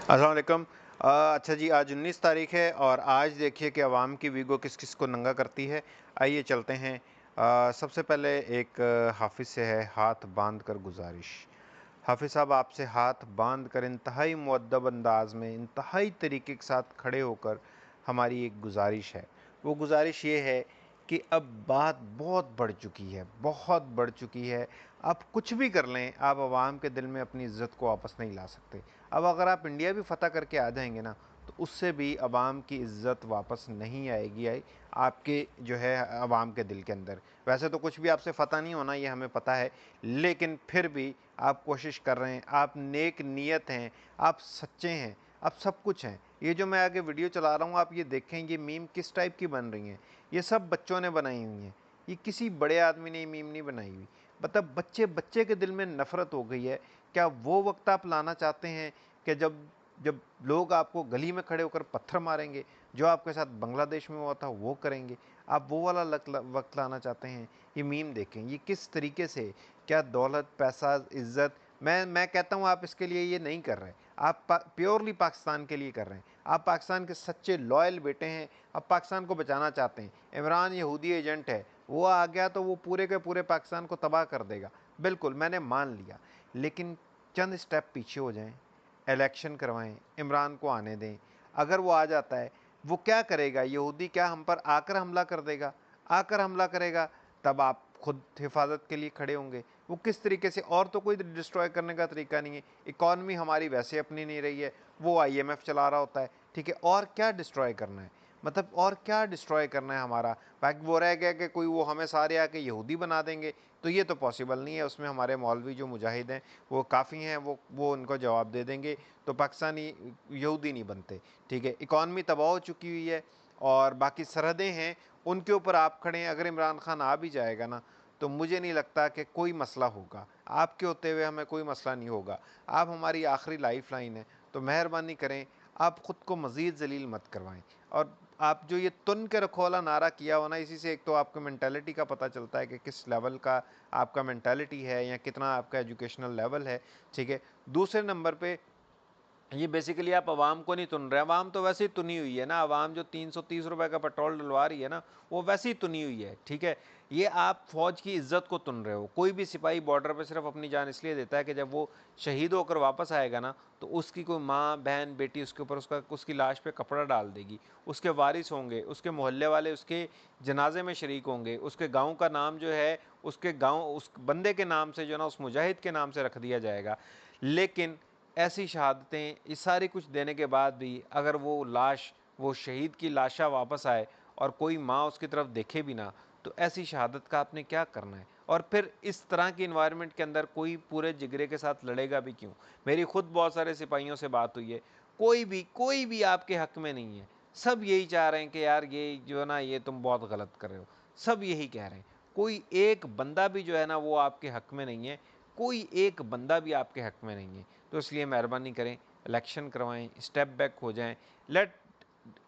अस्सलाम वालेकुम। अच्छा जी, आज 19 तारीख है और आज देखिए कि अवाम की वीगो किस किस को नंगा करती है। आइए चलते हैं। सबसे पहले एक हाफिज़ से है हाथ बांध कर गुजारिश। हाफिज़ साहब, आपसे हाथ बांध कर इंतहाई मुअद्दब अंदाज में इंतहाई तरीके के साथ खड़े होकर हमारी एक गुजारिश है। वो गुजारिश ये है कि अब बात बहुत बढ़ चुकी है, बहुत बढ़ चुकी है। आप कुछ भी कर लें, आप अवाम के दिल में अपनी इज़्ज़त को वापस नहीं ला सकते। अब अगर आप इंडिया भी फ़तह करके आ जाएंगे ना, तो उससे भी अवाम की इज़्ज़त वापस नहीं आएगी आपके जो है अवाम के दिल के अंदर। वैसे तो कुछ भी आपसे फ़तह नहीं होना, ये हमें पता है, लेकिन फिर भी आप कोशिश कर रहे हैं, आप नेक नीयत हैं, आप सच्चे हैं, आप सब कुछ हैं। ये जो मैं आगे वीडियो चला रहा हूँ, आप ये देखें, ये मीम किस टाइप की बन रही हैं। ये सब बच्चों ने बनाई हुई हैं, ये किसी बड़े आदमी ने मीम नहीं बनाई हुई। मतलब बच्चे बच्चे के दिल में नफ़रत हो गई है। क्या वो वक्त आप लाना चाहते हैं कि जब जब लोग आपको गली में खड़े होकर पत्थर मारेंगे, जो आपके साथ बांग्लादेश में हुआ था वो करेंगे? आप वो वाला वक्त लाना चाहते हैं? ये मीम देखें, ये किस तरीके से, क्या दौलत, पैसा, इज़्ज़त, मैं कहता हूँ आप इसके लिए ये नहीं कर रहे। आप प्योरली पाकिस्तान के लिए कर रहे हैं। आप पाकिस्तान के सच्चे लॉयल बेटे हैं। आप पाकिस्तान को बचाना चाहते हैं। इमरान यहूदी एजेंट है, वो आ गया तो वो पूरे के पूरे पाकिस्तान को तबाह कर देगा। बिल्कुल, मैंने मान लिया, लेकिन चंद स्टेप पीछे हो जाएं, इलेक्शन करवाएं, इमरान को आने दें। अगर वो आ जाता है, वो क्या करेगा? यहूदी क्या हम पर आकर हमला कर देगा? आकर हमला करेगा, तब आप खुद हिफाजत के लिए खड़े होंगे। वो किस तरीके से, और तो कोई डिस्ट्रॉय करने का तरीका नहीं है। इकॉनमी हमारी वैसे अपनी नहीं रही है, वो आईएमएफ चला रहा होता है, ठीक है। और क्या डिस्ट्रॉय करना है? मतलब और क्या डिस्ट्रॉय करना है हमारा? बाकी वो रह गया कि कोई वो हमें सारे आके यहूदी बना देंगे, तो ये तो पॉसिबल नहीं है। उसमें हमारे मौलवी जो मुजाहिद हैं वो काफ़ी हैं, वो उनको जवाब दे देंगे, तो पाकिस्तानी यहूदी नहीं बनते, ठीक है। इकॉनमी तबाह हो चुकी हुई है और बाकी सरहदें हैं, उनके ऊपर आप खड़े हैं। अगर इमरान खान आ भी जाएगा ना, तो मुझे नहीं लगता कि कोई मसला होगा। आपके होते हुए हमें कोई मसला नहीं होगा। आप हमारी आखिरी लाइफ लाइन है, तो मेहरबानी करें, आप ख़ुद को मज़ीद जलील मत करवाएं। और आप जो ये तुन के रखो वाला नारा किया हो ना, इसी से एक तो आपको मेंटालिटी का पता चलता है कि किस लेवल का आपका मेंटालिटी है या कितना आपका एजुकेशनल लेवल है, ठीक है। दूसरे नंबर पे, ये बेसिकली आप आवाम को नहीं तुन रहे। आवाम तो वैसे ही तुनी हुई है ना। आवाम जो 330 रुपए का पेट्रोल डलवा रही है ना, वो वैसे ही तुनी हुई है, ठीक है। ये आप फौज की इज्जत को तुन रहे हो। कोई भी सिपाही बॉर्डर पे सिर्फ अपनी जान इसलिए देता है कि जब वो शहीद होकर वापस आएगा ना, तो उसकी कोई माँ, बहन, बेटी उसके ऊपर उसकी लाश पे कपड़ा डाल देगी। उसके वारिस होंगे, उसके मोहल्ले वाले उसके जनाजे में शरीक होंगे। उसके गाँव का नाम जो है, उसके गाँव उस बंदे के नाम से जो ना, उस मुजाहिद के नाम से रख दिया जाएगा। लेकिन ऐसी शहादतें, ये सारी कुछ देने के बाद भी अगर वो लाश, वो शहीद की लाशा वापस आए और कोई माँ उसकी तरफ देखे भी ना, तो ऐसी शहादत का आपने क्या करना है? और फिर इस तरह की इन्वायरमेंट के अंदर कोई पूरे जिगरे के साथ लड़ेगा भी क्यों? मेरी खुद बहुत सारे सिपाहियों से बात हुई है, कोई भी आपके हक में नहीं है। सब यही चाह रहे हैं कि यार ये जो है ना, ये तुम बहुत गलत कर रहे हो। सब यही कह रहे हैं। कोई एक बंदा भी जो है ना, वो आपके हक में नहीं है। कोई एक बंदा भी आपके हक में नहीं है। तो इसलिए मेहरबानी करें, इलेक्शन करवाएं, स्टेप बैक हो जाएं। Let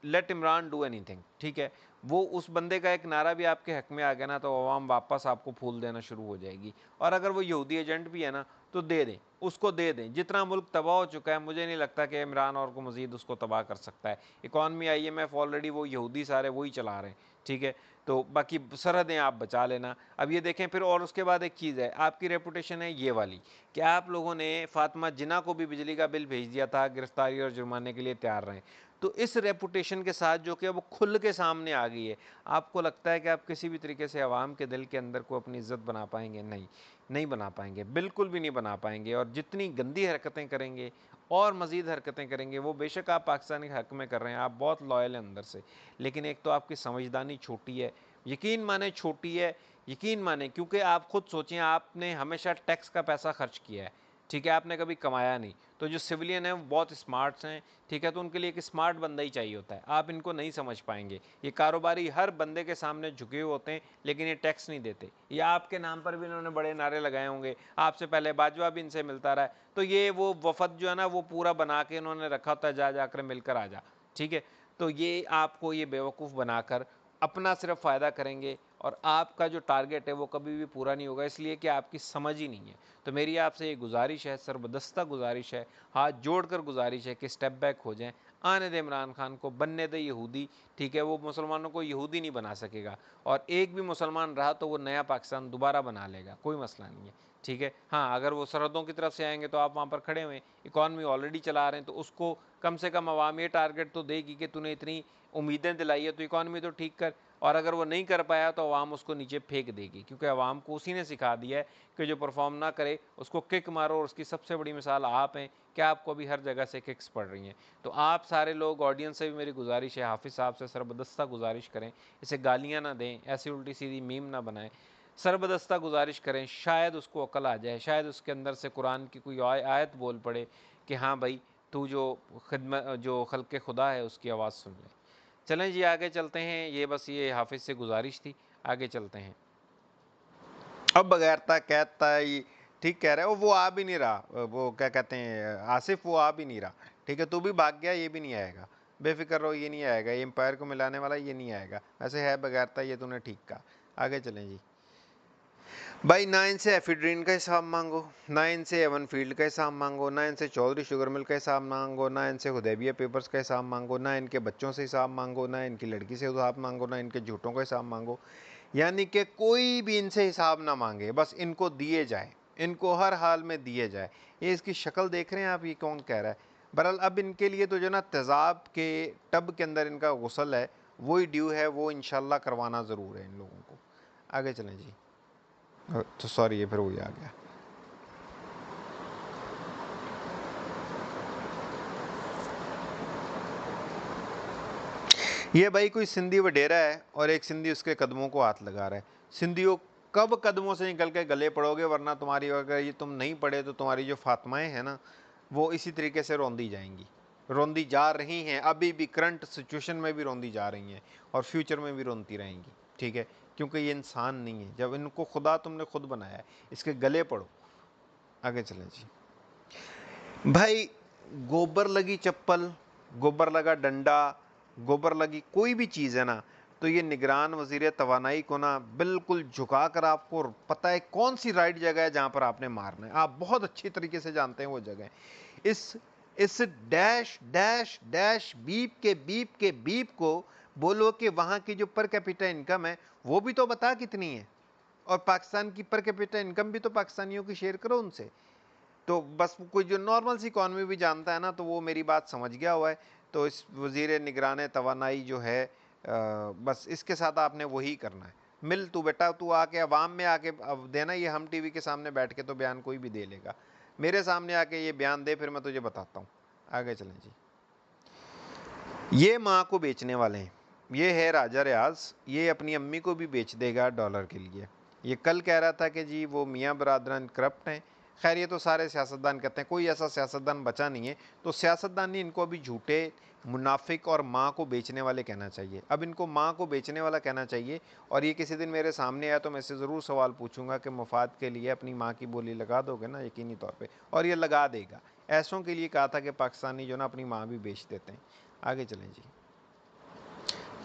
let Imran do anything, ठीक है। वो उस बंदे का एक नारा भी आपके हक में आ गया ना, तो अवाम वापस आपको फूल देना शुरू हो जाएगी। और अगर वो यहूदी एजेंट भी है ना, तो दे दें, उसको दे दें। जितना मुल्क तबाह हो चुका है, मुझे नहीं लगता कि इमरान और को मजीद उसको तबाह कर सकता है। इकॉनमी, आईएमएफ ऑलरेडी वो यहूदी सारे वही चला रहे हैं, ठीक है। तो बाकी सरहदें आप बचा लेना। अब ये देखें फिर, और उसके बाद एक चीज़ है, आपकी रेपुटेशन है ये वाली कि आप लोगों ने फातिमा जिन्ना को भी बिजली का बिल भेज दिया था, गिरफ्तारी और जुर्माने के लिए तैयार रहें। तो इस रेपुटेशन के साथ जो कि अब खुल के सामने आ गई है, आपको लगता है कि आप किसी भी तरीके से आवाम के दिल के अंदर को अपनी इज्जत बना पाएंगे? नहीं, नहीं बना पाएंगे, बिल्कुल भी नहीं बना पाएंगे। और जितनी गंदी हरकतें करेंगे और मजीद हरकतें करेंगे, वो बेशक आप पाकिस्तानी हक में कर रहे हैं, आप बहुत लॉयल हैं अंदर से, लेकिन एक तो आपकी समझदानी छोटी है, यकीन माने छोटी है, यकीन माने, क्योंकि आप खुद सोचें, आपने हमेशा टैक्स का पैसा खर्च किया है, ठीक है, आपने कभी कमाया नहीं। तो जो सिविलियन हैं वो बहुत स्मार्ट्स हैं, ठीक है, तो उनके लिए एक स्मार्ट बंदा ही चाहिए होता है। आप इनको नहीं समझ पाएंगे। ये कारोबारी हर बंदे के सामने झुके हुए होते हैं, लेकिन ये टैक्स नहीं देते। या आपके नाम पर भी इन्होंने बड़े नारे लगाए होंगे, आपसे पहले बाजवा भी इनसे मिलता रहा है, तो ये वो वफद जो है ना, वो पूरा बना के इन्होंने रखा होता है, जा जाकर मिलकर आ जा, ठीक है। तो ये आपको ये बेवकूफ़ बनाकर अपना सिर्फ फ़ायदा करेंगे, और आपका जो टारगेट है वो कभी भी पूरा नहीं होगा, इसलिए कि आपकी समझ ही नहीं है। तो मेरी आपसे ये गुजारिश है, सरबदस्ता गुजारिश है, हाथ जोड़कर गुजारिश है कि स्टेप बैक हो जाएं। आने दे इमरान खान को, बनने दे यहूदी, ठीक है। वो मुसलमानों को यहूदी नहीं बना सकेगा, और एक भी मुसलमान रहा तो वो नया पाकिस्तान दोबारा बना लेगा, कोई मसला नहीं है, ठीक है। हाँ, अगर वो सरहदों की तरफ से आएंगे तो आप वहाँ पर खड़े हुए, इकॉनमी ऑलरेडी चला रहे हैं, तो उसको कम से कम अवाम ये टारगेट तो देगी कि तूने इतनी उम्मीदें दिलाई है तो इकॉनमी तो ठीक कर। और अगर वो नहीं कर पाया तो अवाम उसको नीचे फेंक देगी, क्योंकि अवाम को उसी ने सिखा दिया है कि जो परफॉर्म ना करे उसको किक मारो, और उसकी सबसे बड़ी मिसाल आप हैं कि आपको अभी हर जगह से किक्स पड़ रही हैं। तो आप सारे लोग, ऑडियंस से भी मेरी गुजारिश है, हाफिज़ साहब से सरबदस्ता गुजारिश करें, इसे गालियाँ ना दें, ऐसी उल्टी सीधी मीम ना बनाएं, सरबदस्ता गुजारिश करें, शायद उसको अकल आ जाए, शायद उसके अंदर से कुरान की कोई आयत बोल पड़े कि हाँ भाई, तू जो खिदमत, जो खल्क़े खुदा है, उसकी आवाज़ सुन ले। चलें जी, आगे चलते हैं। ये बस ये हाफिज़ से गुजारिश थी, आगे चलते हैं। अब बगैरता कहता है ये ठीक कह रहा है, वो आ भी नहीं रहा, वो क्या कहते हैं आसिफ, वो आ भी नहीं रहा, ठीक है। तू भी भाग गया, ये भी नहीं आएगा, बेफिक्र रहो, ये नहीं आएगा, ये एम्पायर को मिलाने वाला ये नहीं आएगा। वैसे है बगैरता, ये तूने ठीक कहा। आगे चलें जी। भाई, ना इनसे एफिड्रीन का हिसाब मांगो, ना इनसे एवन फील्ड का हिसाब मांगो, ना इनसे चौधरी शुगर मिल का हिसाब मांगो, ना इनसे हुदैबिया पेपर्स का हिसाब मांगो, ना इनके बच्चों से हिसाब मांगो, ना इनकी लड़की से हिसाब मांगो, ना इनके झूठों का हिसाब मांगो। यानी कि कोई भी इनसे हिसाब ना मांगे, बस इनको दिए जाए, इनको हर हाल में दिए जाए। ये इसकी शक्ल देख रहे हैं आप, ये कौन कह रहा है। बहरहाल अब इनके लिए तो जो ना तेज़ाब के टब के अंदर इनका गुस्ल है, वही ड्यू है, वो इंशाल्लाह करवाना ज़रूर है इन लोगों को। आगे चलें जी। तो सॉरी, ये फिर वही आ गया। ये भाई कोई सिंधी वडेरा है और एक सिंधी उसके कदमों को हाथ लगा रहा है। सिंधियों, कब कदमों से निकल के गले पड़ोगे, वरना तुम्हारी, अगर ये तुम नहीं पढ़े तो तुम्हारी जो फातिमाएं हैं ना, वो इसी तरीके से रोंदी जाएंगी, रोंदी जा रही हैं, अभी भी करंट सिचुएशन में भी रोंदी जा रही हैं, और फ्यूचर में भी रोंती रहेंगी, ठीक है। क्योंकि ये इंसान नहीं है, जब इनको खुदा तुमने खुद बनाया है, इसके गले पड़ो। आगे चलें जी। भाई, गोबर लगी चप्पल, गोबर लगा डंडा, गोबर लगी कोई भी चीज़ है ना, तो ये निगरान वजीर तवानाई को ना बिल्कुल झुका कर, आपको पता है कौन सी राइट जगह है जहाँ पर आपने मारना है, आप बहुत अच्छी तरीके से जानते हैं वो जगह। इस डैश डैश डैश बीप के बीप को बोलो कि वहाँ की जो पर कैपिटा इनकम है वो भी तो बता कितनी है, और पाकिस्तान की पर कैपिटा इनकम भी तो पाकिस्तानियों की शेयर करो उनसे। तो बस कोई जो नॉर्मल सी इकॉनमी भी जानता है ना, तो वो मेरी बात समझ गया हुआ है। तो इस वजीर निगरान तवानाई जो है, बस इसके साथ आपने वही करना है। मिल तू बेटा, तू आके अवाम में आके अब देना, ये हम टीवी के सामने बैठ के तो बयान कोई भी दे लेगा, मेरे सामने आके ये बयान दे, फिर मैं तुझे बताता हूँ। आगे चलें जी। ये माँ को बेचने वाले हैं, ये है राजा रियाज, ये अपनी अम्मी को भी बेच देगा डॉलर के लिए। ये कल कह रहा था कि जी वो मियाँ बरादरान करप्ट हैं। खैर, ये तो सारे सियासतदान कहते हैं, कोई ऐसा सियासतदान बचा नहीं है। तो सियासतदान नहीं, इनको अभी झूठे, मुनाफिक और माँ को बेचने वाले कहना चाहिए। अब इनको माँ को बेचने वाला कहना चाहिए। और ये किसी दिन मेरे सामने आया तो मैं इससे ज़रूर सवाल पूछूंगा कि मुफाद के लिए अपनी माँ की बोली लगा दोगे ना, यकीनी तौर पर, और ये लगा देगा। ऐसों के लिए कहा था कि पाकिस्तानी जो ना अपनी माँ भी बेच देते हैं। आगे चलें जी।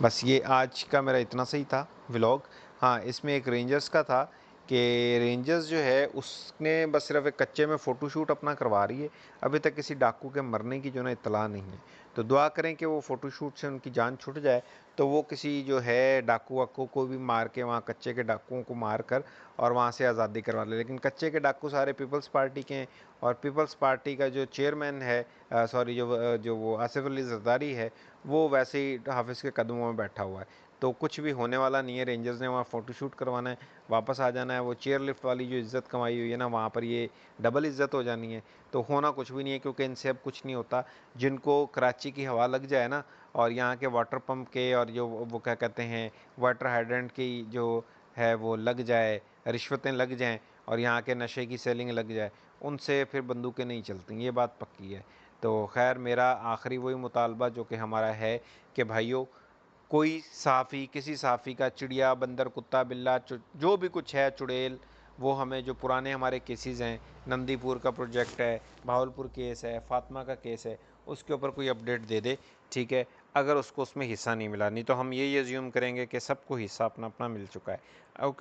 बस ये आज का मेरा इतना सही था व्लॉग। हाँ, इसमें एक रेंजर्स का था कि रेंजर्स जो है उसने बस सिर्फ एक कच्चे में फ़ोटोशूट अपना करवा रही है, अभी तक किसी डाकू के मरने की जो ना इत्तला नहीं है। तो दुआ करें कि वो फ़ोटोशूट से उनकी जान छूट जाए, तो वो किसी जो है डाकू वाकू को भी मार के, वहाँ कच्चे के डाकुओं को मार कर और वहाँ से आज़ादी करवा ले। लेकिन कच्चे के डाकू सारे पीपल्स पार्टी के हैं, और पीपल्स पार्टी का जो चेयरमैन है, सॉरी, जो वो आसिफ अली जरदारी है, वो वैसे ही हाफिज़ के कदमों में बैठा हुआ है। तो कुछ भी होने वाला नहीं है। रेंजर्स ने वहाँ फ़ोटोशूट करवाना है, वापस आ जाना है। वो चेयर लिफ्ट वाली जो इज़्ज़त कमाई हुई है ना, वहाँ पर ये डबल इज़्ज़त हो जानी है। तो होना कुछ भी नहीं है, क्योंकि इनसे अब कुछ नहीं होता। जिनको कराची की हवा लग जाए ना, और यहाँ के वाटर पंप के, और जो वो क्या कहते हैं वाटर हाइड्रेंट की जो है वो लग जाए, रिश्वतें लग जाएँ, और यहाँ के नशे की सेलिंग लग जाए, उनसे फिर बंदूकें नहीं चलती, ये बात पक्की है। तो खैर, मेरा आखिरी वही मुतालबा जो कि हमारा है कि भाइयों, कोई सहाफ़ी, किसी सहाफ़ी का चिड़िया, बंदर, कुत्ता, बिल्ला, जो भी कुछ है, चुड़ैल, वो हमें जो पुराने हमारे केसेस हैं, नंदीपुर का प्रोजेक्ट है, भावलपुर केस है, फातिमा का केस है, उसके ऊपर कोई अपडेट दे दे, ठीक है। अगर उसको उसमें हिस्सा नहीं मिला, नहीं तो हम यही अज्यूम करेंगे कि सबको हिस्सा अपना अपना मिल चुका है। ओके।